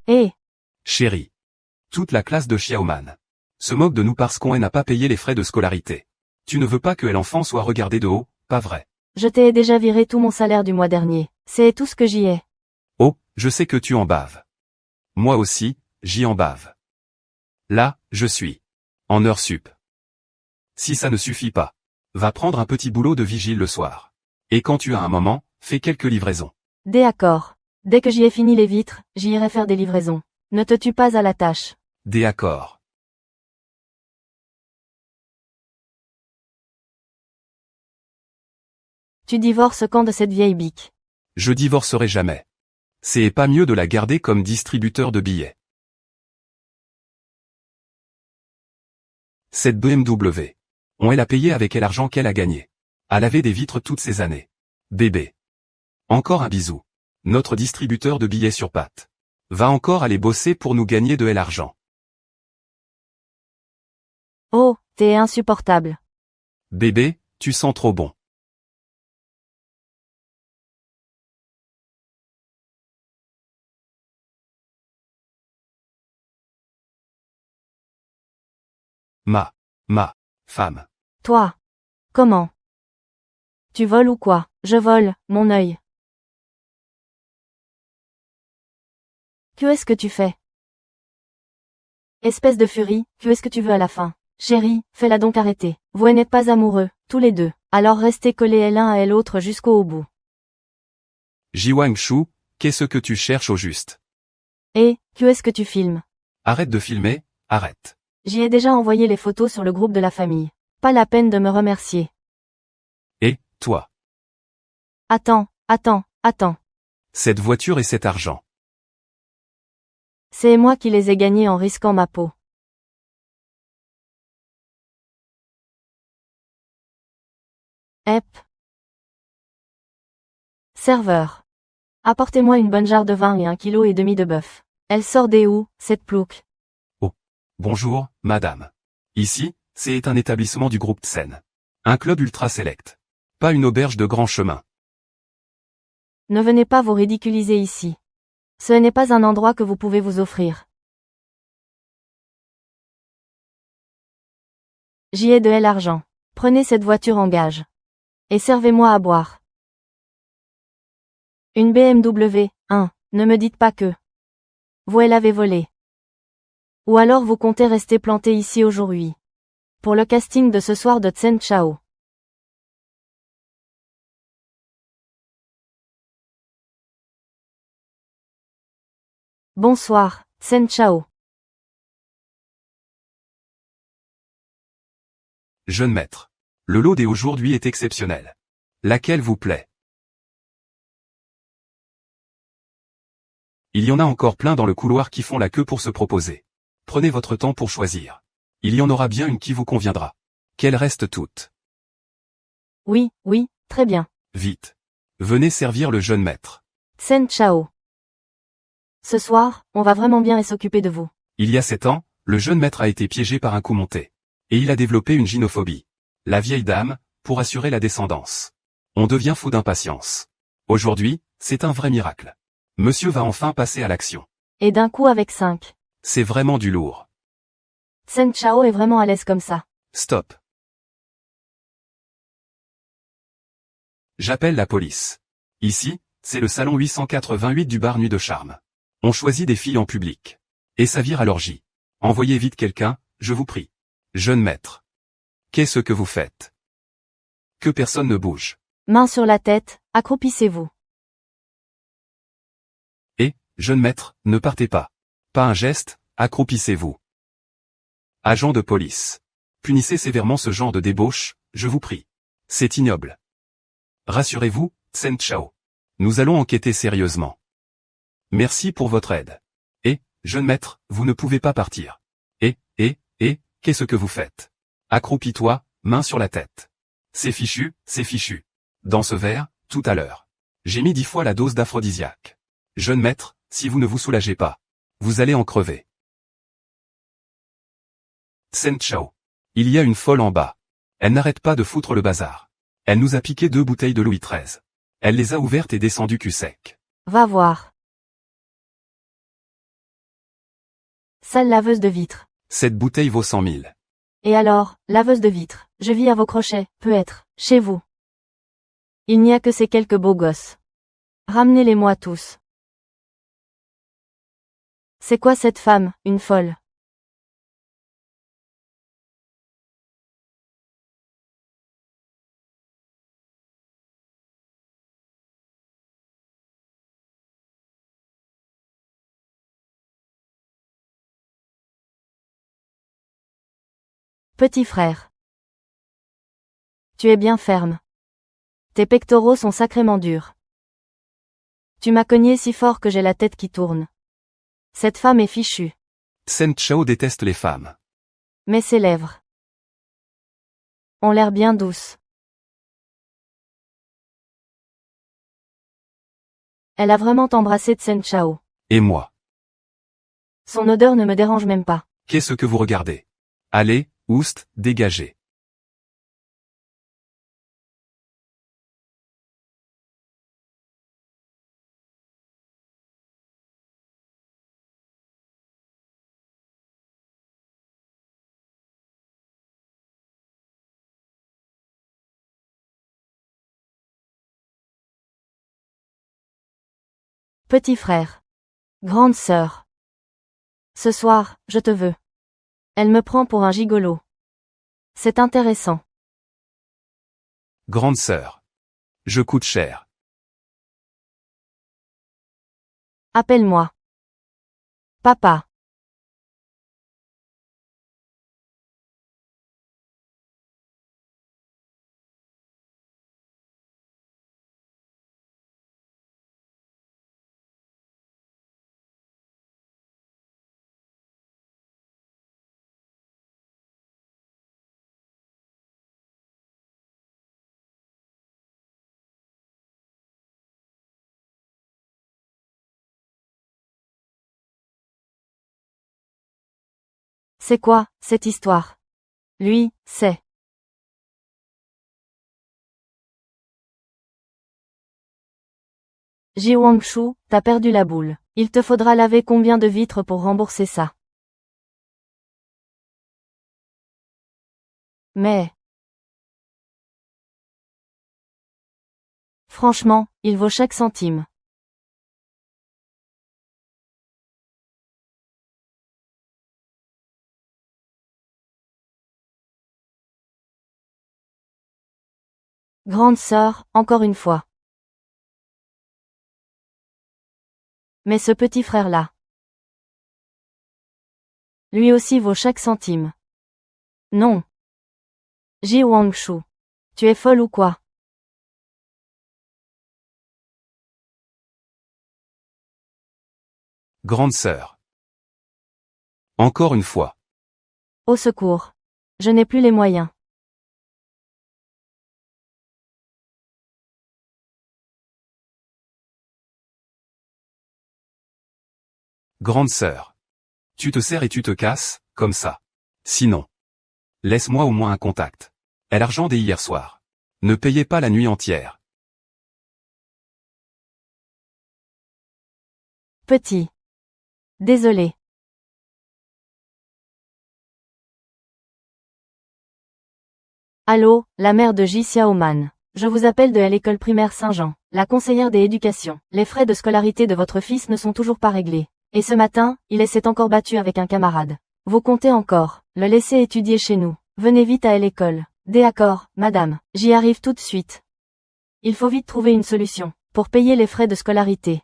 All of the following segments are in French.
Hé, Chérie. Toute la classe de Xiaoman se moque de nous parce qu'on n'a pas payé les frais de scolarité. Tu ne veux pas que l'enfant soit regardé de haut, pas vrai? je t'ai déjà viré tout mon salaire du mois dernier. C'est tout ce que j'y ai. Oh, je sais que tu en baves. Moi aussi, j'y en bave. Là, je suis en heure sup. Si ça ne suffit pas, va prendre un petit boulot de vigile le soir. Et quand tu as un moment, fais quelques livraisons. D'accord. Dès que j'y ai fini les vitres, j'y irai faire des livraisons. Ne te tue pas à la tâche. Des accords. Tu divorces quand de cette vieille bique? Je divorcerai jamais. C'est pas mieux de la garder comme distributeur de billets. Cette BMW. On l'a payée avec l'argent qu'elle a gagné. À laver des vitres toutes ces années. Bébé. Encore un bisou. Notre distributeur de billets sur pattes va encore aller bosser pour nous gagner de l'argent. Oh, t'es insupportable. Bébé, tu sens trop bon. Ma femme. Toi. Comment? Tu voles ou quoi? Je vole, mon œil. Qu'est-ce que tu fais? Espèce de furie, qu'est-ce que tu veux à la fin? Chérie, fais-la donc arrêter. Vous n'êtes pas amoureux, tous les deux. Alors restez collés l'un à l'autre jusqu'au bout. Jiwang Shu, qu'est-ce que tu cherches au juste? Et, qu'est-ce que tu filmes? Arrête de filmer, arrête. J'y ai déjà envoyé les photos sur le groupe de la famille. Pas la peine de me remercier. Et, toi? Attends. Cette voiture et cet argent. C'est moi qui les ai gagnés en risquant ma peau. Hep. Serveur. Apportez-moi une bonne jarre de vin et 1,5 kg de bœuf. Elle sort des où, cette plouc? Bonjour, madame. Ici, c'est un établissement du groupe Tsen. Un club ultra select. Pas une auberge de grand chemin. Ne venez pas vous ridiculiser ici. Ce n'est pas un endroit que vous pouvez vous offrir. J'y ai de l'argent. Prenez cette voiture en gage. Et servez-moi à boire. Une BMW, ne me dites pas que vous l'avez volée. Ou alors vous comptez rester planté ici aujourd'hui. Pour le casting de ce soir de Tsen Chao. Bonsoir, Tsen Chao. Jeune maître. Le lot d'aujourd'hui est exceptionnel. Laquelle vous plaît? Il y en a encore plein dans le couloir qui font la queue pour se proposer. Prenez votre temps pour choisir. Il y en aura bien une qui vous conviendra. Qu'elles restent toutes. Oui, très bien. Vite. Venez servir le jeune maître. Tsen Chao. Ce soir, on va vraiment bien s'occuper de vous. Il y a 7 ans, le jeune maître a été piégé par un coup monté. Et il a développé une gynophobie. La vieille dame, pour assurer la descendance. On devient fou d'impatience. Aujourd'hui, c'est un vrai miracle. Monsieur va enfin passer à l'action. Et d'un coup avec 5. C'est vraiment du lourd. Tsen Chao est vraiment à l'aise comme ça. Stop. J'appelle la police. Ici, c'est le salon 888 du bar Nuit de Charme. On choisit des filles en public. Et ça vire à l'orgie. Envoyez vite quelqu'un, je vous prie. Jeune maître. Qu'est-ce que vous faites? Que personne ne bouge. Main sur la tête, accroupissez-vous. Et, jeune maître, ne partez pas. Pas un geste, accroupissez-vous. Agent de police. Punissez sévèrement ce genre de débauche, je vous prie. C'est ignoble. Rassurez-vous, Tsen Chao. Nous allons enquêter sérieusement. Merci pour votre aide. Et, jeune maître, vous ne pouvez pas partir. Et, qu'est-ce que vous faites? Accroupis-toi, main sur la tête. C'est fichu, c'est fichu. Dans ce verre, tout à l'heure. J'ai mis 10 fois la dose d'aphrodisiaque. Jeune maître, si vous ne vous soulagez pas, vous allez en crever. Tsen Chao. Il y a une folle en bas. Elle n'arrête pas de foutre le bazar. Elle nous a piqué 2 bouteilles de Louis XIII. Elle les a ouvertes et descendues cul sec. Va voir. Sale laveuse de vitres. Cette bouteille vaut 100 000. Et alors, laveuse de vitres, je vis à vos crochets, peut être, chez vous. Il n'y a que ces quelques beaux gosses. Ramenez-les-moi tous. C'est quoi cette femme, une folle? Petit frère. Tu es bien ferme. Tes pectoraux sont sacrément durs. Tu m'as cogné si fort que j'ai la tête qui tourne. Cette femme est fichue. Tsen Chao déteste les femmes. Mais ses lèvres ont l'air bien douces. Elle a vraiment embrassé Tsen Chao. Et moi? Son odeur ne me dérange même pas. Qu'est-ce que vous regardez? Allez, oust, dégagez. Petit frère. Grande sœur. Ce soir, je te veux. Elle me prend pour un gigolo. C'est intéressant. Grande sœur. Je coûte cher. Appelle-moi. Papa. C'est quoi, cette histoire? Lui, c'est. Ji Wangshu, t'as perdu la boule. Il te faudra laver combien de vitres pour rembourser ça? Mais. Franchement, il vaut chaque centime. Grande sœur, encore une fois. Mais ce petit frère-là. Lui aussi vaut chaque centime. Non. Ji Wangshu. Tu es folle ou quoi? Grande sœur. Encore une fois. Au secours. Je n'ai plus les moyens. Grande sœur. Tu te sers et tu te casses, comme ça. Sinon. Laisse-moi au moins un contact. Elle l'argent dès hier soir. Ne payez pas la nuit entière. Petit. Désolé. Allô, la mère de Ji Xiaoman. Je vous appelle de l'école primaire Saint-Jean, la conseillère des éducations. Les frais de scolarité de votre fils ne sont toujours pas réglés. Et ce matin, il s'est encore battu avec un camarade. Vous comptez encore, le laisser étudier chez nous. Venez vite à l'école. D'accord, madame, j'y arrive tout de suite. Il faut vite trouver une solution, pour payer les frais de scolarité.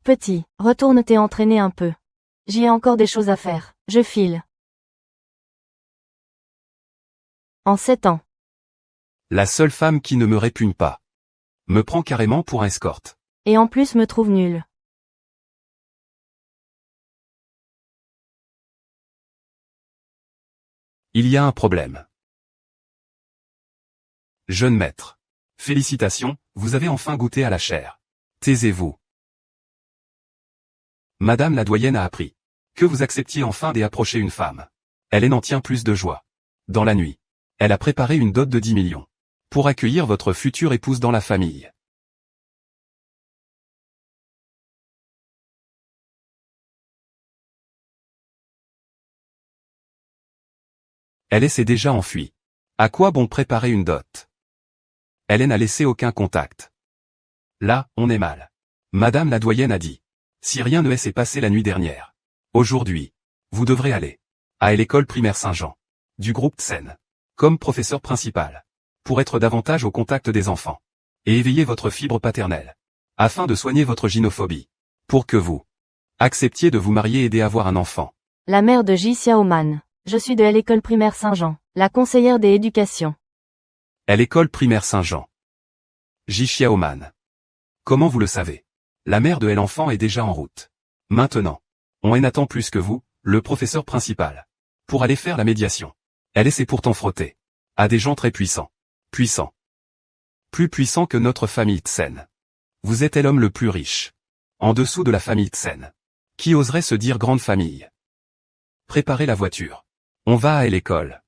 Petit, retourne t'es entraîné un peu. J'y ai encore des choses à faire, je file. En 7 ans. La seule femme qui ne me répugne pas. Me prend carrément pour un escorte. Et en plus me trouve nulle. Il y a un problème. Jeune maître. Félicitations, vous avez enfin goûté à la chair. Taisez-vous. Madame la doyenne a appris que vous acceptiez enfin d'approcher une femme. Elle n'en tient plus de joie. Dans la nuit, elle a préparé une dot de 10 millions pour accueillir votre future épouse dans la famille. Elle s'est déjà enfuie. À quoi bon préparer une dot? Elle n'a laissé aucun contact. Là, on est mal. Madame la doyenne a dit. Si rien ne s'est passé la nuit dernière. Aujourd'hui. Vous devrez aller. À l'école primaire Saint-Jean. Du groupe Tsen. Comme professeur principal. Pour être davantage au contact des enfants. Et éveiller votre fibre paternelle. Afin de soigner votre gynophobie. Pour que vous acceptiez de vous marier et d'avoir un enfant. La mère de Ji Xiaoman. Je suis de l'école primaire Saint-Jean, la conseillère des éducations. À l'école primaire Saint-Jean. Ji Xiaoman. Comment vous le savez? La mère de l'enfant est déjà en route. Maintenant. On n'attend plus que vous, le professeur principal. Pour aller faire la médiation. Elle s'est pourtant frottée. À des gens très puissants. Puissants. Plus puissants que notre famille Tsen. Vous êtes l'homme le plus riche. En dessous de la famille Tsen. Qui oserait se dire grande famille? Préparez la voiture. On va à l'école.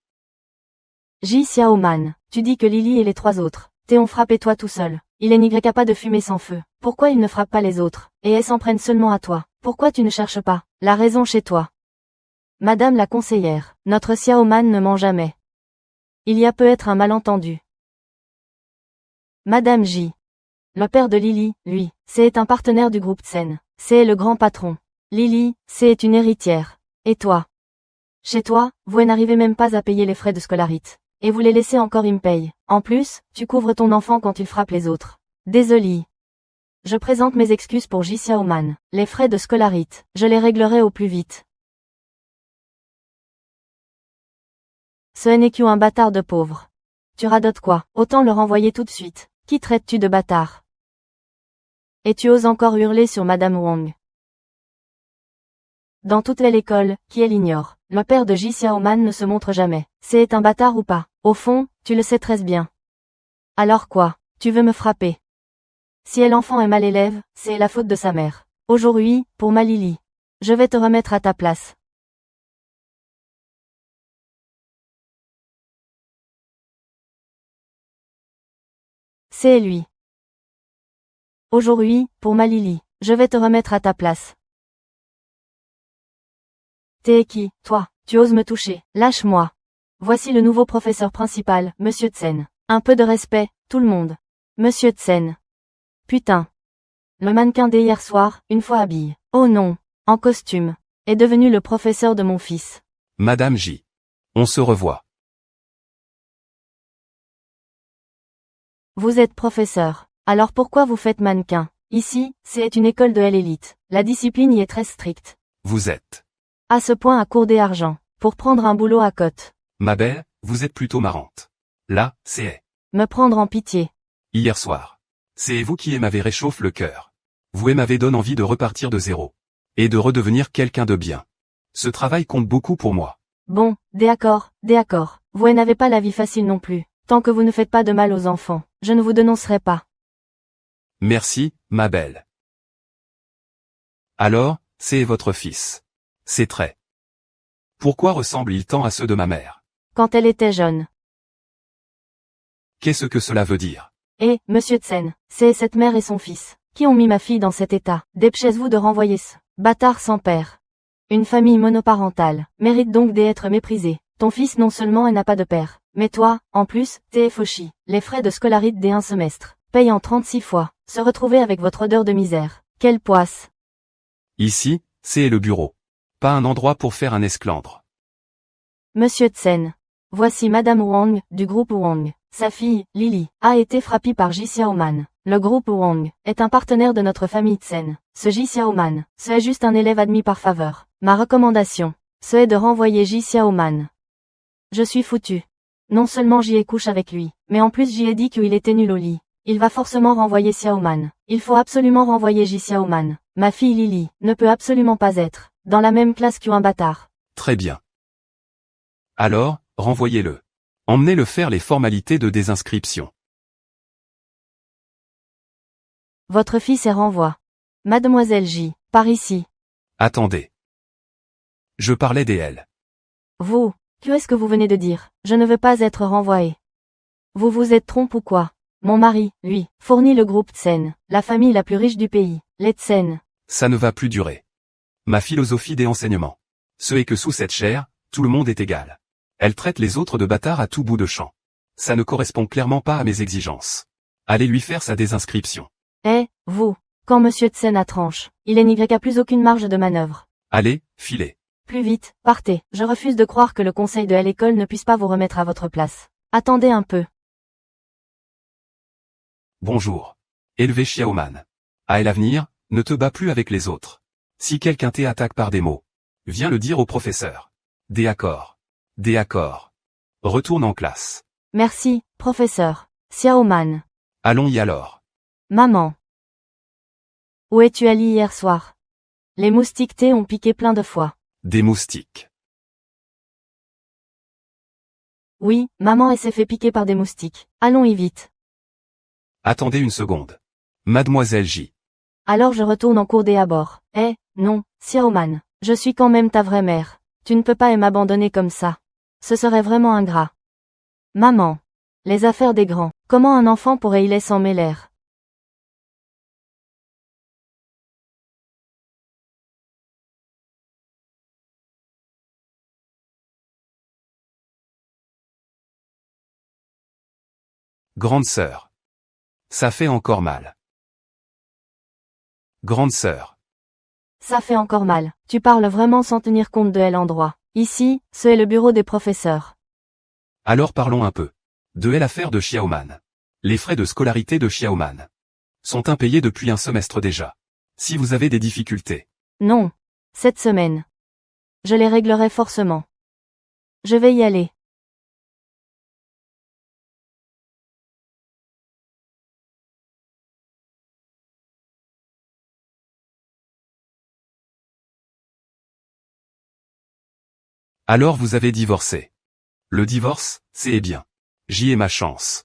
Ji Xiaoman, tu dis que Lily et les 3 autres, t'ont frappé toi tout seul. Il n'y a pas de fumée sans feu. Pourquoi ils ne frappent pas les autres, et elles s'en prennent seulement à toi? Pourquoi tu ne cherches pas la raison chez toi? Madame la conseillère, notre Xiaoman ne ment jamais. Il y a peut-être un malentendu. Madame J. Le père de Lily, lui, c'est un partenaire du groupe Tsen. C'est le grand patron. Lily, c'est une héritière. Et toi? Chez toi, vous n'arrivez même pas à payer les frais de scolarité. Et vous les laissez encore me paye. En plus, tu couvres ton enfant quand il frappe les autres. Désolé. Je présente mes excuses pour Ji Xiaoman. Les frais de scolarité, je les réglerai au plus vite. Ce n'est qu'un bâtard de pauvre. Tu radotes quoi? Autant le renvoyer tout de suite. Qui traites-tu de bâtard? Et tu oses encore hurler sur Madame Wang. Dans toute l'école, qui elle ignore, le père de Ji Xiaoman ne se montre jamais. C'est un bâtard ou pas? Au fond, tu le sais très bien. Alors quoi? Tu veux me frapper? Si l'enfant est mal élève, c'est la faute de sa mère. Aujourd'hui, pour ma Lily. Je vais te remettre à ta place. C'est lui. Aujourd'hui, pour ma Lily, je vais te remettre à ta place. T'es qui, toi? Tu oses me toucher? Lâche-moi. Voici le nouveau professeur principal, Monsieur Tsen. Un peu de respect, tout le monde. Monsieur Tsen. Putain. Le mannequin d'hier soir, une fois habillé. Oh non, en costume, est devenu le professeur de mon fils. Madame J. On se revoit. Vous êtes professeur. Alors pourquoi vous faites mannequin? Ici, c'est une école de l'élite. La discipline y est très stricte. Vous êtes. À ce point à court d'argent, pour prendre un boulot à côte. Ma belle, vous êtes plutôt marrante. Là, c'est. Me prendre en pitié. Hier soir. C'est vous qui m'avez réchauffé le cœur. Vous m'avez donné envie de repartir de zéro. Et de redevenir quelqu'un de bien. Ce travail compte beaucoup pour moi. Bon, d'accord. Vous n'avez pas la vie facile non plus. Tant que vous ne faites pas de mal aux enfants, je ne vous dénoncerai pas. Merci, ma belle. Alors, c'est votre fils. C'est très. Pourquoi ressemble-t-il tant à ceux de ma mère? Quand elle était jeune. Qu'est-ce que cela veut dire? Eh, Monsieur Tsen, c'est cette mère et son fils, qui ont mis ma fille dans cet état. Dépêchez-vous de renvoyer ce bâtard sans père. Une famille monoparentale, mérite donc d'être méprisée. Ton fils non seulement n'a pas de père, mais toi, en plus, t'es fauchi. Les frais de scolarité d'un semestre, payant 36 fois, se retrouver avec votre odeur de misère. Quelle poisse. Ici, c'est le bureau. Pas un endroit pour faire un esclandre. Monsieur Tsen. Voici Madame Wang, du groupe Wang. Sa fille, Lily, a été frappée par Ji Xiaoman. Le groupe Wang est un partenaire de notre famille Tsen. Ce Ji Xiaoman, c'est juste un élève admis par faveur. Ma recommandation, c'est de renvoyer Ji Xiaoman. Je suis foutu. Non seulement j'y ai couché avec lui, mais en plus j'y ai dit qu'il était nul au lit. Il va forcément renvoyer Xiaoman. Il faut absolument renvoyer Ji Xiaoman. Ma fille Lily ne peut absolument pas être dans la même classe qu'un bâtard. Très bien. Alors, renvoyez-le. Emmenez-le faire les formalités de désinscription. Votre fils est renvoi. Mademoiselle J, par ici. Attendez. Je parlais d'elle. Vous, qu'est-ce que vous venez de dire? Je ne veux pas être renvoyé. Vous vous êtes trompé ou quoi? Mon mari, lui, fournit le groupe Tsen, la famille la plus riche du pays, les Tsen. Ça ne va plus durer. Ma philosophie des enseignements. Ce est que sous cette chair, tout le monde est égal. Elle traite les autres de bâtards à tout bout de champ. Ça ne correspond clairement pas à mes exigences. Allez lui faire sa désinscription. Vous. Quand Monsieur Tsen a tranche, il n'y a plus aucune marge de manœuvre. Allez, filez. Plus vite, partez. Je refuse de croire que le conseil de l'école ne puisse pas vous remettre à votre place. Attendez un peu. Bonjour. Élevé Xiaoman. À l'avenir, ne te bats plus avec les autres. Si quelqu'un t'attaque par des mots, viens le dire au professeur. D'accord. D'accord. Retourne en classe. Merci, professeur. Xiaoman. Allons-y alors. Maman. Où es-tu allé hier soir? Les moustiques thé ont piqué plein de fois. Des moustiques. Oui, maman s'est fait piquer par des moustiques. Allons-y vite. Attendez une seconde. Mademoiselle J. Alors je retourne en cours des abords. Non, Xiaoman. Je suis quand même ta vraie mère. Tu ne peux pas m'abandonner comme ça. Ce serait vraiment ingrat. Maman. Les affaires des grands. Comment un enfant pourrait-il s'en mêler? Grande sœur. Ça fait encore mal. Grande sœur. Ça fait encore mal. Tu parles vraiment sans tenir compte de l'endroit. Ici, ce est le bureau des professeurs. Alors parlons un peu. De l'affaire de Xiaoman. Les frais de scolarité de Xiaoman sont impayés depuis un semestre déjà. Si vous avez des difficultés. Non. Cette semaine. Je les réglerai forcément. Je vais y aller. Alors vous avez divorcé. Le divorce, c'est bien. J'y ai ma chance.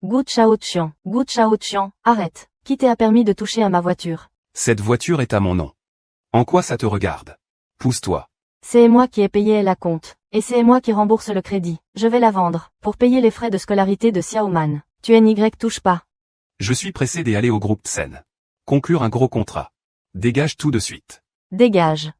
Gu Chao-Chian, arrête. Qui t'a permis de toucher à ma voiture? Cette voiture est à mon nom. En quoi ça te regarde? Pousse-toi. C'est moi qui ai payé la compte. Et c'est moi qui rembourse le crédit. Je vais la vendre, pour payer les frais de scolarité de Xiaoman. Tu touche pas. Je suis pressé d'aller au groupe Tsen. Conclure un gros contrat. Dégage tout de suite. Dégage.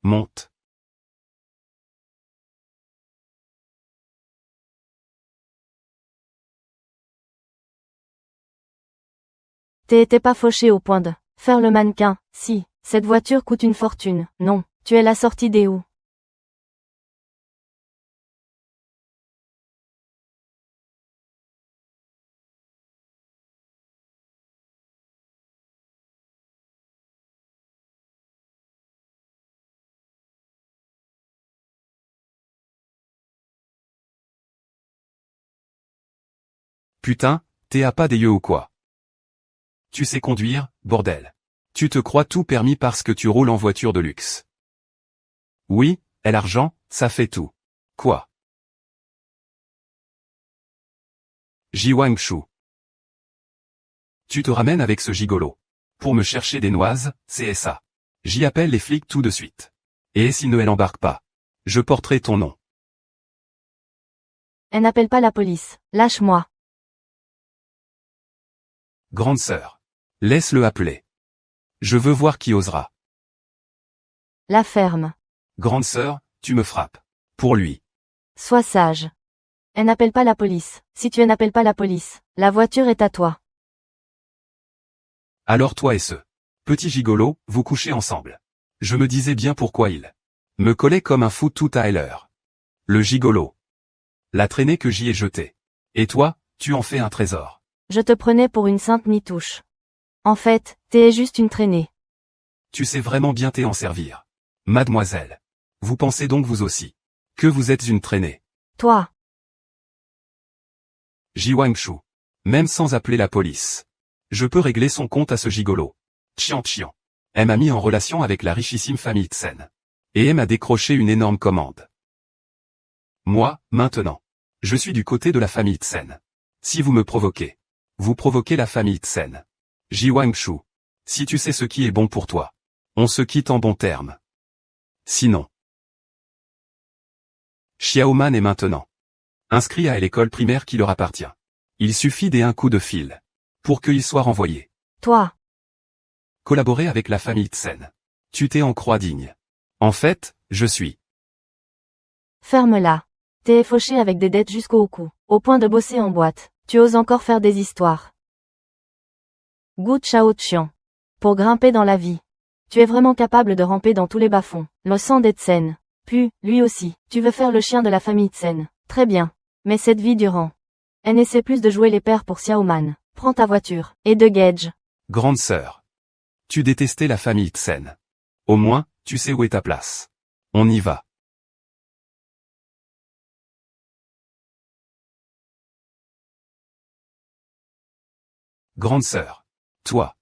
Monte. T'es pas fauché au point de faire le mannequin. Si, cette voiture coûte une fortune. Non, tu es la sortie des où? Putain, t'as pas des yeux ou quoi? Tu sais conduire, bordel. Tu te crois tout permis parce que tu roules en voiture de luxe. Oui, et l'argent, ça fait tout. Quoi? Ji Wangshu. Tu te ramènes avec ce gigolo. Pour me chercher des noises, c'est ça. J'y appelle les flics tout de suite. Et si Noël embarque pas, je porterai ton nom. Elle n'appelle pas la police. Lâche-moi. Grande sœur. Laisse-le appeler. Je veux voir qui osera. La ferme. Grande sœur, tu me frappes. Pour lui. Sois sage. Elle n'appelle pas la police. Si tu n'appelles pas la police, la voiture est à toi. Alors toi et ce petit gigolo, vous couchez ensemble. Je me disais bien pourquoi il me collait comme un fou tout à l'heure. Le gigolo. La traînée que j'y ai jetée. Et toi, tu en fais un trésor. Je te prenais pour une sainte nitouche. En fait, t'es juste une traînée. Tu sais vraiment bien t'en servir. Mademoiselle. Vous pensez donc vous aussi que vous êtes une traînée. Toi. Ji Wangshu. Même sans appeler la police. Je peux régler son compte à ce gigolo. Chian. Elle m'a mis en relation avec la richissime famille Tsen. Et elle m'a décroché une énorme commande. Moi, maintenant. Je suis du côté de la famille Tsen. Si vous me provoquez, vous provoquez la famille Tsen. Ji Wangshu. Si tu sais ce qui est bon pour toi, on se quitte en bons termes. Sinon. Xiaoman est maintenant inscrit à l'école primaire qui leur appartient. Il suffit d'un coup de fil pour qu'il soit renvoyé. Toi. Collaborer avec la famille Tsen. Tu t'es en croix digne. En fait, je suis. Ferme-la. T'es fauché avec des dettes jusqu'au cou, au point de bosser en boîte. Tu oses encore faire des histoires. Gu Chaoqian. Pour grimper dans la vie. Tu es vraiment capable de ramper dans tous les bas-fonds. Le sang des Tsen. Puis, lui aussi, tu veux faire le chien de la famille Tsen. Très bien. Mais cette vie durant. Elle n'essaie plus de jouer les pères pour Xiaoman. Prends ta voiture, et de gage. Grande sœur. Tu détestais la famille Tsen. Au moins, tu sais où est ta place. On y va. Grande sœur. Toi.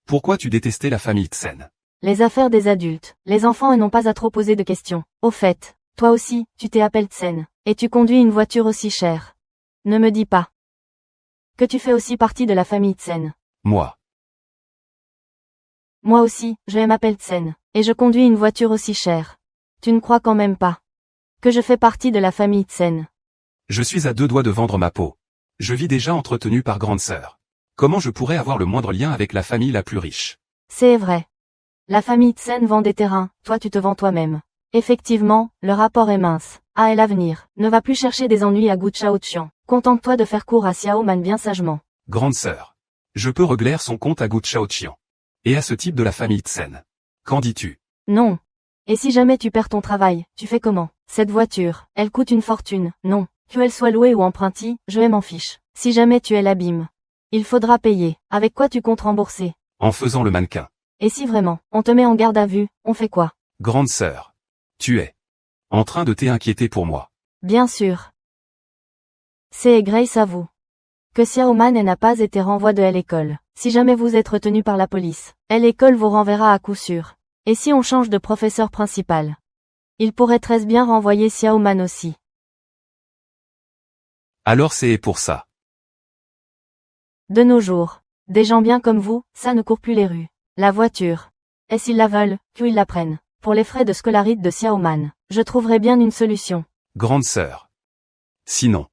Pourquoi tu détestais la famille Tsen? Les affaires des adultes. Les enfants n'ont pas à trop poser de questions. Au fait, toi aussi, tu t'appelles Tsen, et tu conduis une voiture aussi chère. Ne me dis pas que tu fais aussi partie de la famille Tsen. Moi. Moi aussi, je m'appelle Tsen, et je conduis une voiture aussi chère. Tu ne crois quand même pas que je fais partie de la famille Tsen? Je suis à 2 doigts de vendre ma peau. Je vis déjà entretenu par grande sœur. Comment je pourrais avoir le moindre lien avec la famille la plus riche? C'est vrai. La famille Tsen vend des terrains, toi tu te vends toi-même. Effectivement, le rapport est mince. Ah et l'avenir, ne va plus chercher des ennuis à Gu Chaoqian. Contente-toi de faire court à Xiaoman bien sagement. Grande sœur. Je peux régler son compte à Gu Chaoqian. Et à ce type de la famille Tsen. Qu'en dis-tu? Non. Et si jamais tu perds ton travail, tu fais comment? Cette voiture, elle coûte une fortune, non. Qu'elle soit louée ou empruntée, je m'en fiche. Si jamais tu es l'abîme, il faudra payer. Avec quoi tu comptes rembourser? En faisant le mannequin. Et si vraiment, on te met en garde à vue, on fait quoi? Grande sœur. Tu es en train de t'inquiéter pour moi. Bien sûr. C'est grâce à vous que Xiaoman n'a pas été renvoyé de l'école. Si jamais vous êtes retenu par la police, l'école vous renverra à coup sûr. Et si on change de professeur principal, il pourrait très bien renvoyer Xiaoman aussi. Alors c'est pour ça. De nos jours, des gens bien comme vous, ça ne court plus les rues. La voiture. Et s'ils la veulent, qu'ils la prennent. Pour les frais de scolarité de Xiaoman, je trouverai bien une solution. Grande sœur. Sinon.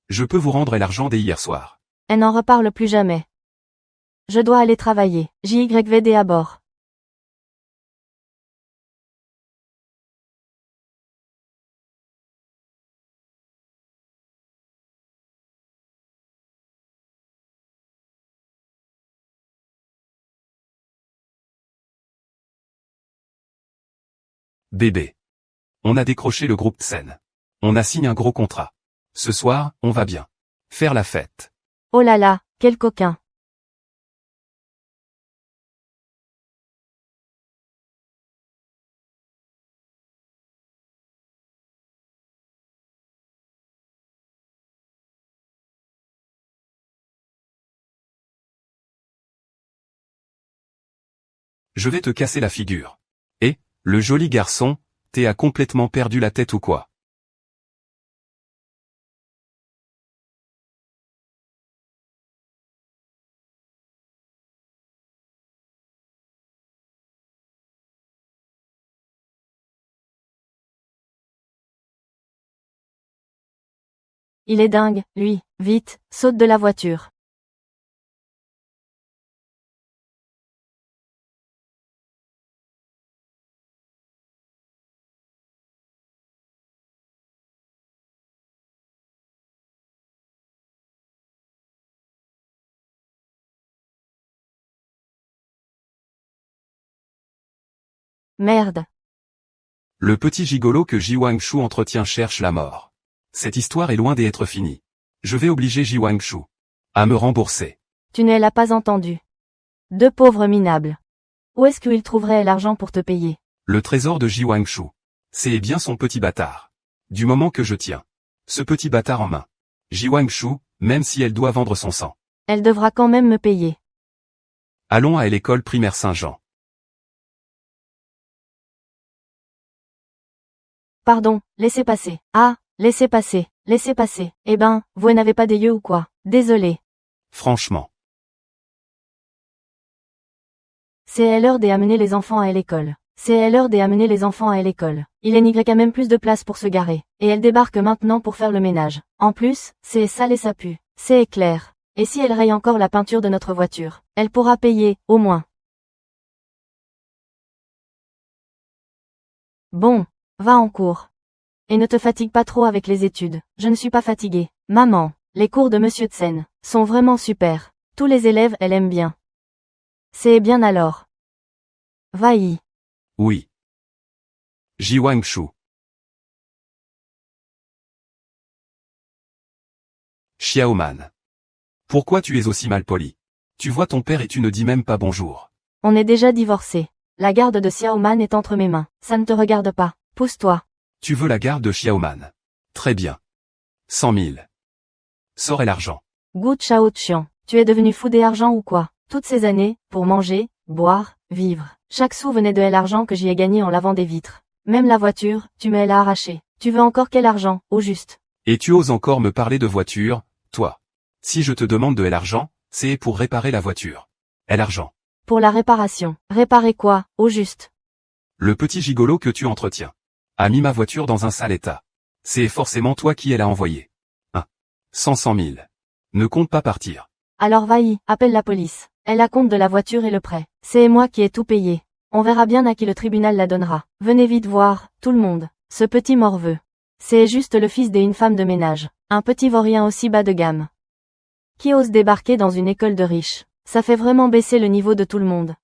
Je peux vous rendre l'argent dès hier soir. Elle n'en reparle plus jamais. Je dois aller travailler. JYVD à bord. Bébé. On a décroché le groupe Tsen. On a signé un gros contrat. Ce soir, on va bien faire la fête. Oh là là, quel coquin. Je vais te casser la figure. Et, le joli garçon, t'as complètement perdu la tête ou quoi? Il est dingue, lui. Vite, saute de la voiture. Merde. Le petit gigolo que Ji Wangshu entretient cherche la mort. Cette histoire est loin d'être finie. Je vais obliger Ji Wangshu à me rembourser. Tu ne l'as pas entendu. Deux pauvres minables. Où est-ce qu'il trouverait l'argent pour te payer? Le trésor de Ji Wangshu. C'est bien son petit bâtard. Du moment que je tiens ce petit bâtard en main. Ji Wangshu, même si elle doit vendre son sang. Elle devra quand même me payer. Allons à l'école primaire Saint-Jean. Pardon, laissez passer. Ah, laissez passer, laissez passer. Eh ben, vous n'avez pas des yeux ou quoi? Désolé. Franchement. C'est l'heure d'amener les enfants à l'école. C'est l'heure d'amener les enfants à l'école. Il n'y a même plus de place pour se garer. Et elle débarque maintenant pour faire le ménage. En plus, c'est sale et ça pue. C'est clair. Et si elle raye encore la peinture de notre voiture, elle pourra payer, au moins. Bon, va en cours. Et ne te fatigue pas trop avec les études. Je ne suis pas fatiguée. Maman, les cours de Monsieur Tsen sont vraiment super. Tous les élèves, elle aime bien. C'est bien alors. Va-y. Oui. Jiwang Shu. Xiaoman. Pourquoi tu es aussi mal poli? Tu vois ton père et tu ne dis même pas bonjour. On est déjà divorcés. La garde de Xiaoman est entre mes mains. Ça ne te regarde pas. Pousse-toi. Tu veux la garde de Xiaoman. Très bien. 100 000. Sors l'argent. Gu Chao Chian, tu es devenu fou des argent ou quoi? Toutes ces années, pour manger, boire, vivre. Chaque sou venait de l'argent que j'y ai gagné en lavant des vitres. Même la voiture, tu me l'as arrachée. Tu veux encore quel argent, au juste? Et tu oses encore me parler de voiture, toi? Si je te demande de l'argent, c'est pour réparer la voiture. L'argent. Pour la réparation. Réparer quoi, au juste? Le petit gigolo que tu entretiens a mis ma voiture dans un sale état. C'est forcément toi qui l'as envoyé. 100 000. Ne compte pas partir. Alors va-y, appelle la police. Elle a compte de la voiture et le prêt. C'est moi qui ai tout payé. On verra bien à qui le tribunal la donnera. Venez vite voir, tout le monde. Ce petit morveux. C'est juste le fils d'une femme de ménage. Un petit vaurien aussi bas de gamme. Qui ose débarquer dans une école de riches? Ça fait vraiment baisser le niveau de tout le monde.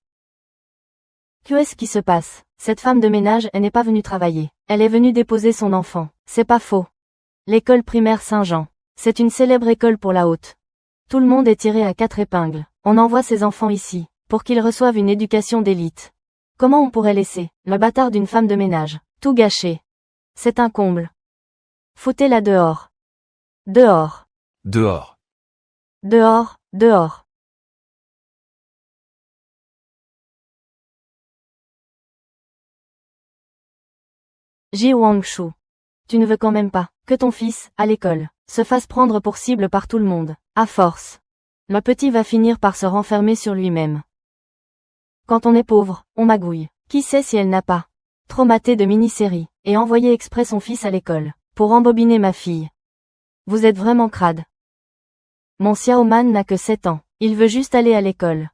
Qu'est-ce qui se passe? Cette femme de ménage, elle n'est pas venue travailler. Elle est venue déposer son enfant. C'est pas faux. L'école primaire Saint-Jean. C'est une célèbre école pour la haute. Tout le monde est tiré à 4 épingles. On envoie ses enfants ici, pour qu'ils reçoivent une éducation d'élite. Comment on pourrait laisser, le bâtard d'une femme de ménage, tout gâcher? C'est un comble. Foutez-la dehors. Dehors. Dehors. Dehors, dehors. Ji Wangshu. Tu ne veux quand même pas que ton fils, à l'école, se fasse prendre pour cible par tout le monde, à force. Le petit va finir par se renfermer sur lui-même. Quand on est pauvre, on magouille. Qui sait si elle n'a pas traumaté de mini-série, et envoyé exprès son fils à l'école, pour embobiner ma fille. Vous êtes vraiment crade. Mon Xiaoman n'a que 7 ans, il veut juste aller à l'école.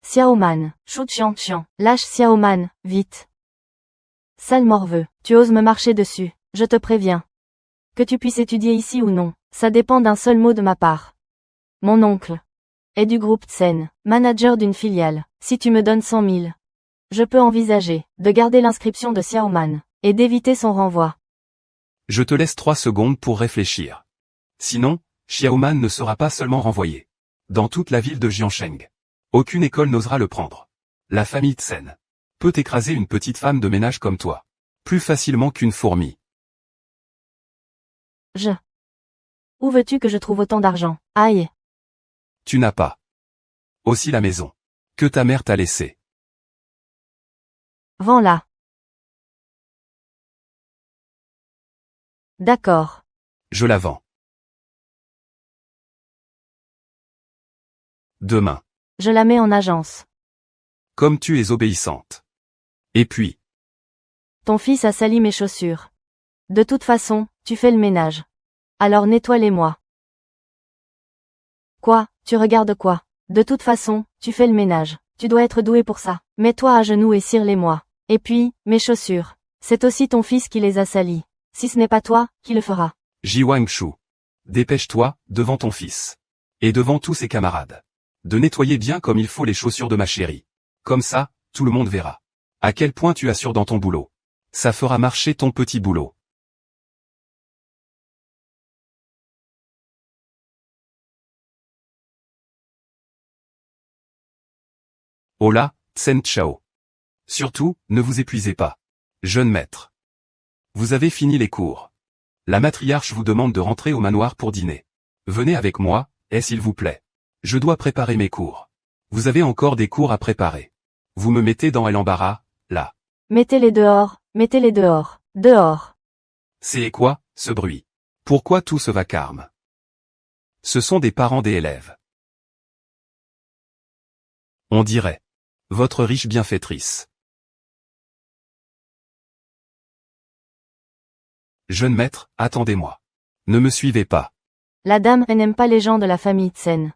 Xiaoman, Shu Qian Qian, lâche Xiaoman, vite. Sale morveux, tu oses me marcher dessus, je te préviens. Que tu puisses étudier ici ou non, ça dépend d'un seul mot de ma part. Mon oncle est du groupe Tsen, manager d'une filiale. Si tu me donnes 100 000, je peux envisager de garder l'inscription de Xiaoman et d'éviter son renvoi. Je te laisse 3 secondes pour réfléchir. Sinon, Xiaoman ne sera pas seulement renvoyé. Dans toute la ville de Jiansheng, aucune école n'osera le prendre. La famille Tsen peut écraser une petite femme de ménage comme toi, plus facilement qu'une fourmi. Où veux-tu que je trouve autant d'argent? Aïe. Tu n'as pas aussi la maison que ta mère t'a laissée. Vends-la. D'accord. Je la vends. Demain. Je la mets en agence. Comme tu es obéissante. Et puis, Ton fils a sali mes chaussures. De toute façon, tu fais le ménage. Alors nettoie-les-moi. Quoi, tu regardes quoi? De toute façon, tu fais le ménage. Tu dois être doué pour ça. Mets-toi à genoux et cire-les-moi. Et puis, mes chaussures. C'est aussi ton fils qui les a salies. Si ce n'est pas toi, qui le fera? Jiwang Shu. Dépêche-toi, devant ton fils. Et devant tous ses camarades. De nettoyer bien comme il faut les chaussures de ma chérie. Comme ça, tout le monde verra. À quel point tu assures dans ton boulot. Ça fera marcher ton petit boulot. Hola, Tsen Chao. Surtout, ne vous épuisez pas. Jeune maître. Vous avez fini les cours. La matriarche vous demande de rentrer au manoir pour dîner. Venez avec moi, s'il vous plaît. Je dois préparer mes cours. Vous avez encore des cours à préparer. Vous me mettez dans l'embarras, là. Mettez-les dehors, mettez-les dehors, dehors. C'est quoi, ce bruit? Pourquoi tout ce vacarme? Ce sont des parents des élèves. On dirait. Votre riche bienfaitrice. Jeune maître, attendez-moi. Ne me suivez pas. La dame n'aime pas les gens de la famille Tsen.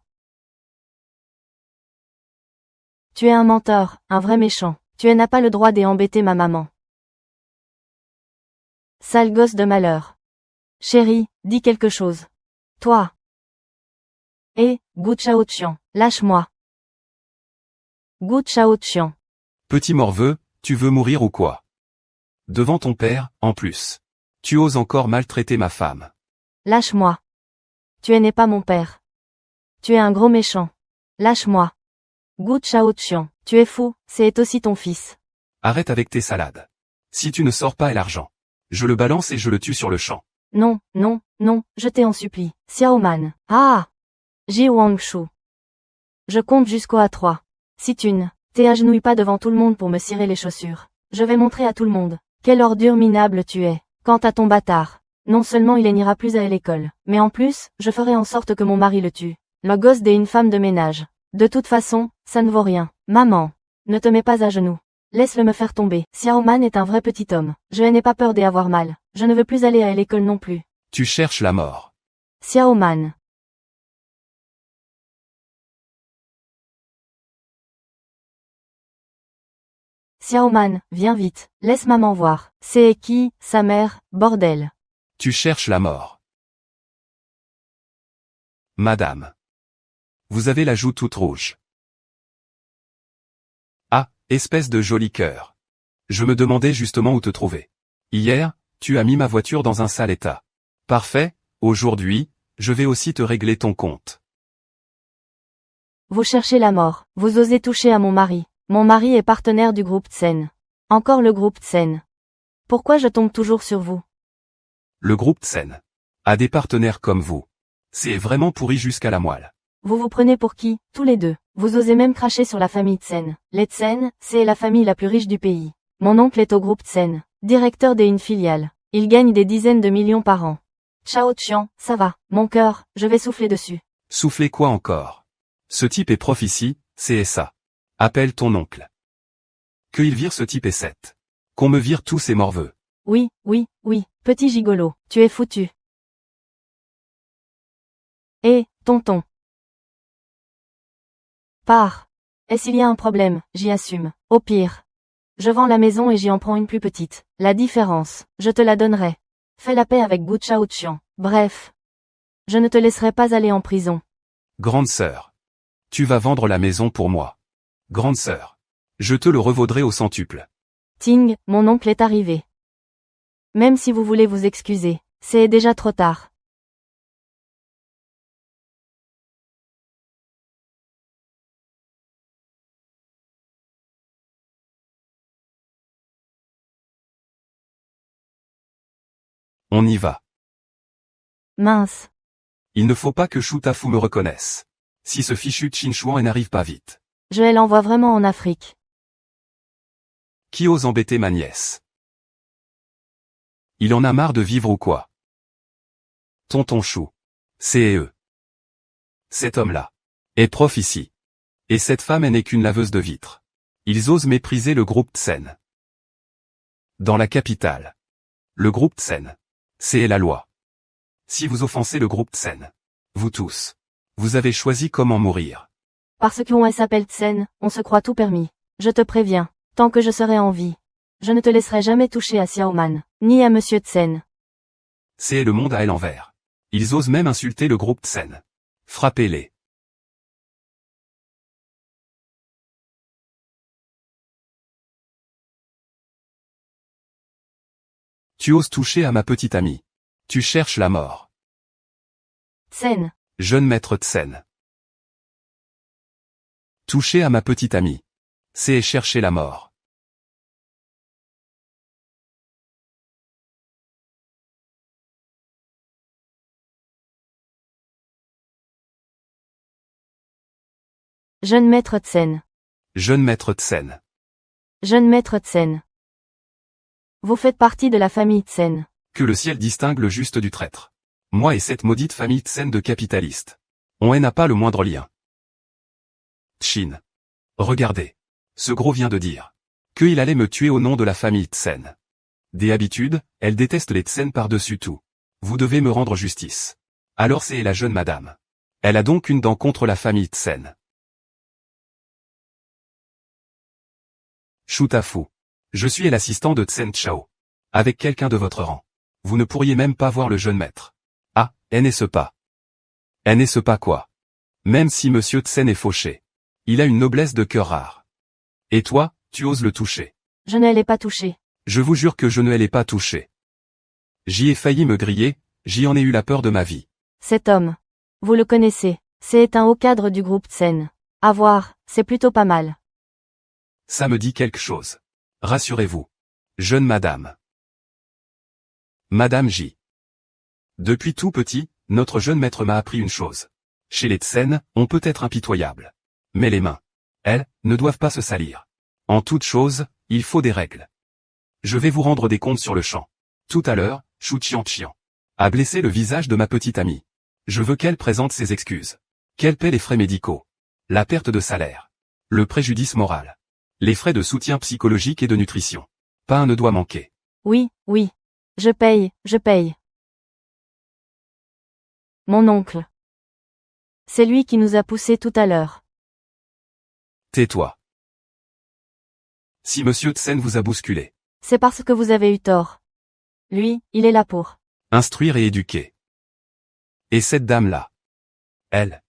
Tu es un menteur, un vrai méchant. Tu n'as pas le droit d'embêter ma maman. Sale gosse de malheur. Chérie, dis quelque chose. Toi. Gu Chao Qian, lâche-moi. Gu Chao Qian. Petit morveux, tu veux mourir ou quoi? Devant ton père, en plus. Tu oses encore maltraiter ma femme. Lâche-moi. Tu n'es pas mon père. Tu es un gros méchant. Lâche-moi. Gu Chao Qian, tu es fou, c'est aussi ton fils. Arrête avec tes salades. Si tu ne sors pas l'argent, je le balance et je le tue sur le champ. Non, non, non, je t'en supplie. Xiaoman. Ah! Ji Wangshu. Je compte jusqu'au A3. Si tu ne t'agenouilles pas devant tout le monde pour me cirer les chaussures, je vais montrer à tout le monde quelle ordure minable tu es. Quant à ton bâtard, non seulement il n'ira plus à l'école, mais en plus, je ferai en sorte que mon mari le tue. Le gosse d'une femme de ménage. De toute façon, ça ne vaut rien. Maman, ne te mets pas à genoux. Laisse-le me faire tomber. Xiaoman est un vrai petit homme. Je n'ai pas peur d'y avoir mal. Je ne veux plus aller à l'école non plus. Tu cherches la mort. Xiaoman. Xiaoman, viens vite. Laisse maman voir. C'est qui, sa mère, bordel. Tu cherches la mort. Madame. Vous avez la joue toute rouge. Ah, espèce de joli cœur. Je me demandais justement où te trouver. Hier, tu as mis ma voiture dans un sale état. Parfait, aujourd'hui, je vais aussi te régler ton compte. Vous cherchez la mort. Vous osez toucher à mon mari. Mon mari est partenaire du groupe Tsen. Encore le groupe Tsen. Pourquoi je tombe toujours sur vous? Le groupe Tsen a des partenaires comme vous. C'est vraiment pourri jusqu'à la moelle. Vous vous prenez pour qui, tous les deux? Vous osez même cracher sur la famille Tsen. Les Tsen, c'est la famille la plus riche du pays. Mon oncle est au groupe Tsen, directeur d'une filiale. Il gagne des dizaines de millions par an. Chao Qian, ça va, mon cœur, je vais souffler dessus. Souffler quoi encore? Ce type est prof ici, c'est ça. Appelle ton oncle. Que il vire ce type et 7. Qu'on me vire tous ces morveux. Oui, oui, oui, petit gigolo, tu es foutu. Tonton. Pars. Et s'il y a un problème, j'y assume. Au pire. Je vends la maison et j'y en prends une plus petite. La différence, je te la donnerai. Fais la paix avec Gu Chao Qian. Bref. Je ne te laisserai pas aller en prison. Grande sœur. Tu vas vendre la maison pour moi. Grande sœur. Je te le revaudrai au centuple. Ting, mon oncle est arrivé. Même si vous voulez vous excuser, c'est déjà trop tard. On y va. Mince. Il ne faut pas que Choutafu me reconnaisse. Si ce fichu Chinchuan n'arrive pas vite. Je l'envoie vraiment en Afrique. Qui ose embêter ma nièce? Il en a marre de vivre ou quoi? Tonton Chou. C'est eux. Cet homme-là est prof ici. Et cette femme n'est qu'une laveuse de vitres. Ils osent mépriser le groupe Tsen. Dans la capitale. Le groupe Tsen. C'est la loi. Si vous offensez le groupe Tsen, vous tous, vous avez choisi comment mourir. Parce qu'on s'appelle Tsen, on se croit tout permis. Je te préviens, tant que je serai en vie. Je ne te laisserai jamais toucher à Xiaoman, ni à Monsieur Tsen. C'est le monde à l'envers. Ils osent même insulter le groupe Tsen. Frappez-les. Tu oses toucher à ma petite amie. Tu cherches la mort. Tsen. Jeune maître Tsen. Toucher à ma petite amie. C'est chercher la mort. Jeune maître Tsen. Jeune maître Tsen. Jeune maître Tsen. Vous faites partie de la famille Tsen. Que le ciel distingue le juste du traître. Moi et cette maudite famille Tsen de capitalistes. On n'a pas le moindre lien. Chin. Regardez. Ce gros vient de dire qu'il allait me tuer au nom de la famille Tsen. Des habitudes, elle déteste les Tsen par-dessus tout. Vous devez me rendre justice. Alors c'est la jeune madame. Elle a donc une dent contre la famille Tsen. Chutafu. Je suis l'assistant de Tsen Chao. Avec quelqu'un de votre rang. Vous ne pourriez même pas voir le jeune maître. Ah, n'est-ce pas? N'est-ce pas quoi? Même si monsieur Tsen est fauché. Il a une noblesse de cœur rare. Et toi, tu oses le toucher? Je ne l'ai pas touché. Je vous jure que je ne l'ai pas touché. J'y ai failli me griller, j'y en ai eu la peur de ma vie. Cet homme. Vous le connaissez. C'est un haut cadre du groupe Tsen. À voir, c'est plutôt pas mal. Ça me dit quelque chose. Rassurez-vous. Jeune madame. Madame J. Depuis tout petit, notre jeune maître m'a appris une chose. Chez les Tsen, on peut être impitoyable. Mais les mains, elles, ne doivent pas se salir. En toute chose, il faut des règles. Je vais vous rendre des comptes sur le champ. Tout à l'heure, Shu Qian a blessé le visage de ma petite amie. Je veux qu'elle présente ses excuses. Qu'elle paie les frais médicaux. La perte de salaire. Le préjudice moral. Les frais de soutien psychologique et de nutrition. Pas un ne doit manquer. Oui, oui. Je paye, je paye. Mon oncle. C'est lui qui nous a poussés tout à l'heure. Tais-toi. Si monsieur Tsen vous a bousculé. C'est parce que vous avez eu tort. Lui, il est là pour Instruire et éduquer. Et cette dame-là. Elle.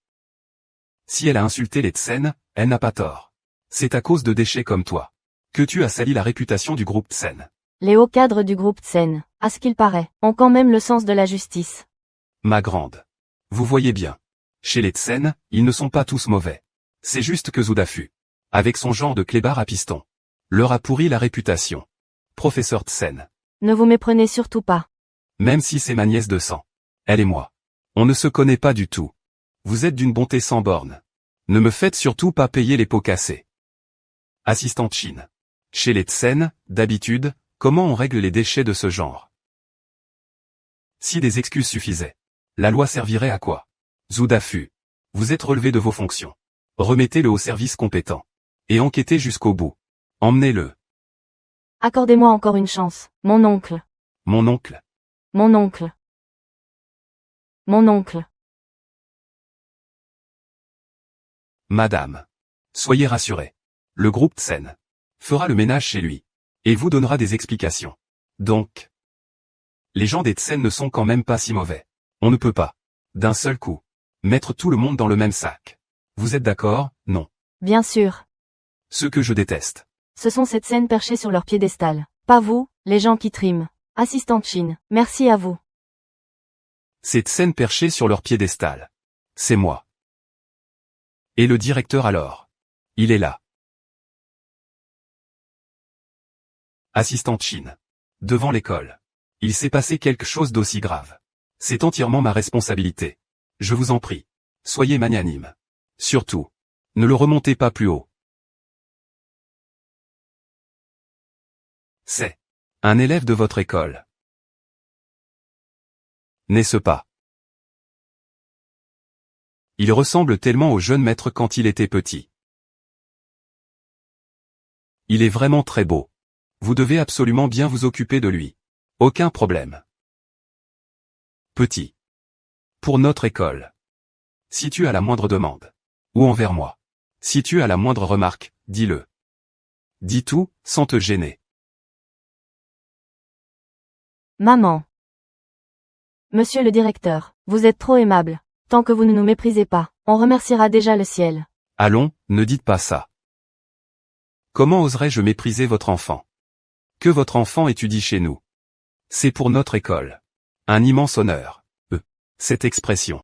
Si elle a insulté les Tsen, elle n'a pas tort. C'est à cause de déchets comme toi. Que tu as sali la réputation du groupe Tsen. Les hauts cadres du groupe Tsen, à ce qu'il paraît, ont quand même le sens de la justice. Ma grande. Vous voyez bien. Chez les Tsen, ils ne sont pas tous mauvais. C'est juste que Zudafu, avec son genre de clébard à piston, leur a pourri la réputation. Professeur Tsen. Ne vous méprenez surtout pas. Même si c'est ma nièce de sang. Elle et moi. On ne se connaît pas du tout. Vous êtes d'une bonté sans borne. Ne me faites surtout pas payer les pots cassés. Assistante Chine. Chez les Tsen, d'habitude, comment on règle les déchets de ce genre? Si des excuses suffisaient. La loi servirait à quoi? Zudafu. Vous êtes relevé de vos fonctions. Remettez-le au service compétent. Et enquêtez jusqu'au bout. Emmenez-le. Accordez-moi encore une chance, mon oncle. Mon oncle. Mon oncle. Mon oncle. Madame. Soyez rassurée. Le groupe Tsen fera le ménage chez lui. Et vous donnera des explications. Donc. Les gens des Tsen ne sont quand même pas si mauvais. On ne peut pas, d'un seul coup, mettre tout le monde dans le même sac. Vous êtes d'accord? Non. Bien sûr. Ce que je déteste. Ce sont ces Tsen perchés sur leur piédestal. Pas vous, les gens qui triment. Assistante Chine, merci à vous. Ces Tsen perchés sur leur piédestal. C'est moi. Et le directeur alors? Il est là. Assistante Chine. Devant l'école. Il s'est passé quelque chose d'aussi grave. C'est entièrement ma responsabilité. Je vous en prie. Soyez magnanime. Surtout. Ne le remontez pas plus haut. C'est un élève de votre école. N'est-ce pas? Il ressemble tellement au jeune maître quand il était petit. Il est vraiment très beau. Vous devez absolument bien vous occuper de lui. Aucun problème. Petit. Pour notre école. Si tu as la moindre demande. Ou envers moi. Si tu as la moindre remarque, dis-le. Dis tout, sans te gêner. Maman. Monsieur le directeur, vous êtes trop aimable. Tant que vous ne nous méprisez pas, on remerciera déjà le ciel. Allons, ne dites pas ça. Comment oserais-je mépriser votre enfant? Que votre enfant étudie chez nous. C'est pour notre école. Un immense honneur. Cette expression.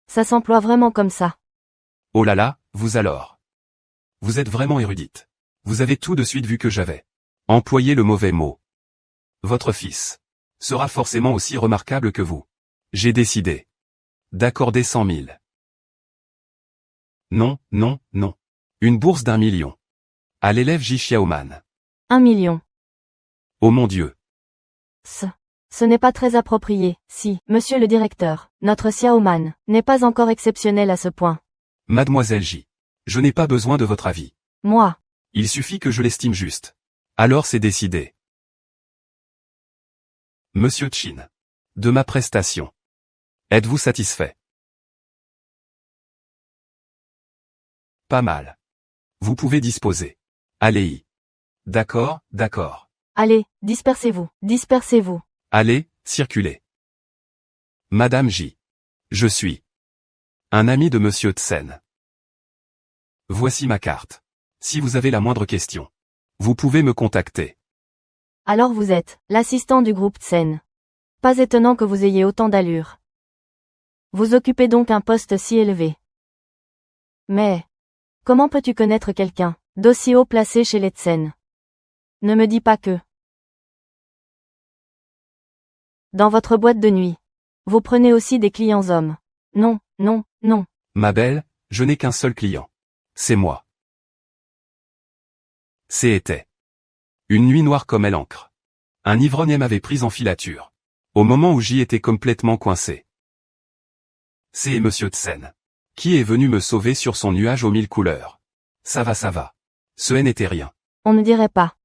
Ça s'emploie vraiment comme ça. Oh là là, vous alors. Vous êtes vraiment érudite. Vous avez tout de suite vu que j'avais employé le mauvais mot. Votre fils sera forcément aussi remarquable que vous. J'ai décidé d'accorder 100 000. Non, non, non. Une bourse d'1 million. À l'élève Ji Xiaoman. 1 million. Oh mon Dieu. Ce n'est pas très approprié, si, monsieur le directeur, notre Xiaoman n'est pas encore exceptionnel à ce point. Mademoiselle J. Je n'ai pas besoin de votre avis. Moi. Il suffit que je l'estime juste. Alors c'est décidé. Monsieur Chin. De ma prestation. Êtes-vous satisfait? Pas mal. Vous pouvez disposer. Allez-y. D'accord, d'accord. Allez, dispersez-vous, dispersez-vous. Allez, circulez. Madame J. Je suis un ami de Monsieur Tsen. Voici ma carte. Si vous avez la moindre question, vous pouvez me contacter. Alors vous êtes l'assistant du groupe Tsen. Pas étonnant que vous ayez autant d'allure. Vous occupez donc un poste si élevé. Mais, comment peux-tu connaître quelqu'un d'aussi haut placé chez les Tsen? Ne me dis pas que dans votre boîte de nuit, vous prenez aussi des clients hommes. Non, non, non. Ma belle, je n'ai qu'un seul client. C'est moi. C'était une nuit noire comme l'encre. Un ivrogne m'avait prise en filature. Au moment où j'y étais complètement coincé. C'est Monsieur Tsen qui est venu me sauver sur son nuage aux 1000 couleurs. Ça va, ça va. Ce n'était rien. On ne dirait pas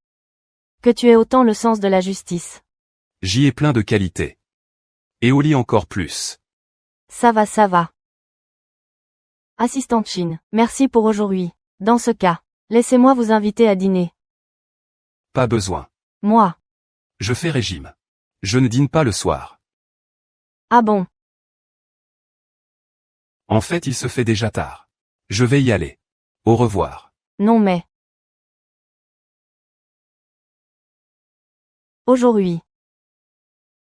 que tu aies autant le sens de la justice. J'y ai plein de qualités. Et au lit encore plus. Ça va, ça va. Assistante Chin, merci pour aujourd'hui. Dans ce cas, laissez-moi vous inviter à dîner. Pas besoin. Moi. Je fais régime. Je ne dîne pas le soir. Ah bon? En fait, il se fait déjà tard. Je vais y aller. Au revoir. Non mais. Aujourd'hui.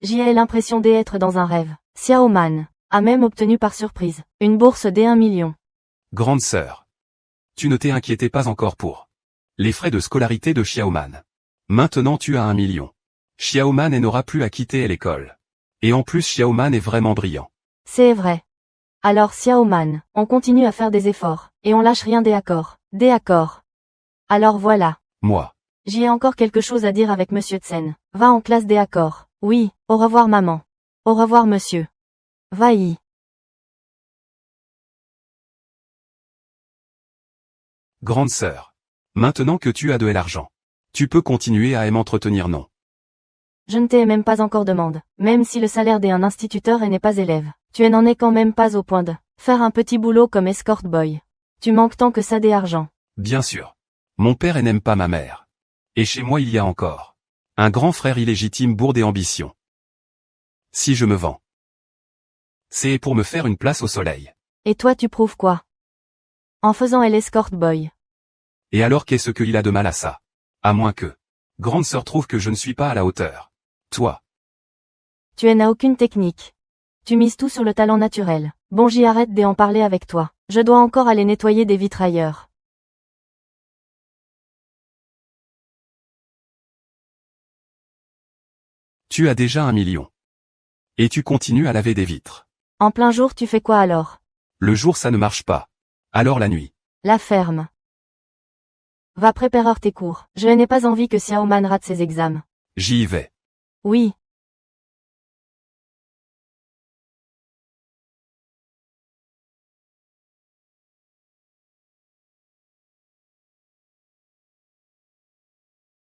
J'y ai l'impression d'être dans un rêve. Xiaoman a même obtenu par surprise une bourse des 1 million. Grande sœur. Tu ne t'es inquiété pas encore pour les frais de scolarité de Xiaoman. Maintenant tu as 1 million. Xiaoman n'aura plus à quitter l'école. Et en plus Xiaoman est vraiment brillant. C'est vrai. Alors Xiaoman, on continue à faire des efforts, et on lâche rien des accords. Des accords. Alors voilà. Moi. J'y ai encore quelque chose à dire avec Monsieur Tsen. Va en classe des accords. Oui, au revoir maman. Au revoir monsieur. Va-y. Grande sœur. Maintenant que tu as de l'argent, tu peux continuer à m'entretenir non. Je ne t'ai même pas encore demandé, même si le salaire d'un instituteur n'est pas élève. Tu n'en es quand même pas au point de faire un petit boulot comme escort boy. Tu manques tant que ça des argent. Bien sûr. Mon père n'aime pas ma mère. Et chez moi il y a encore un grand frère illégitime bourre et ambition. Si je me vends, c'est pour me faire une place au soleil. Et toi tu prouves quoi? En faisant l'escort boy. Et alors qu'est-ce qu'il a de mal à ça? À moins que grande sœur trouve que je ne suis pas à la hauteur. Toi. Tu n'as aucune technique. Tu mises tout sur le talent naturel. Bon, j'y arrête d'en parler avec toi. Je dois encore aller nettoyer des vitres ailleurs. Tu as déjà 1 million. Et tu continues à laver des vitres. En plein jour tu fais quoi alors? Le jour ça ne marche pas. Alors la nuit. La ferme. Va préparer tes cours. Je n'ai pas envie que Xiaoman rate ses examens. J'y vais. Oui,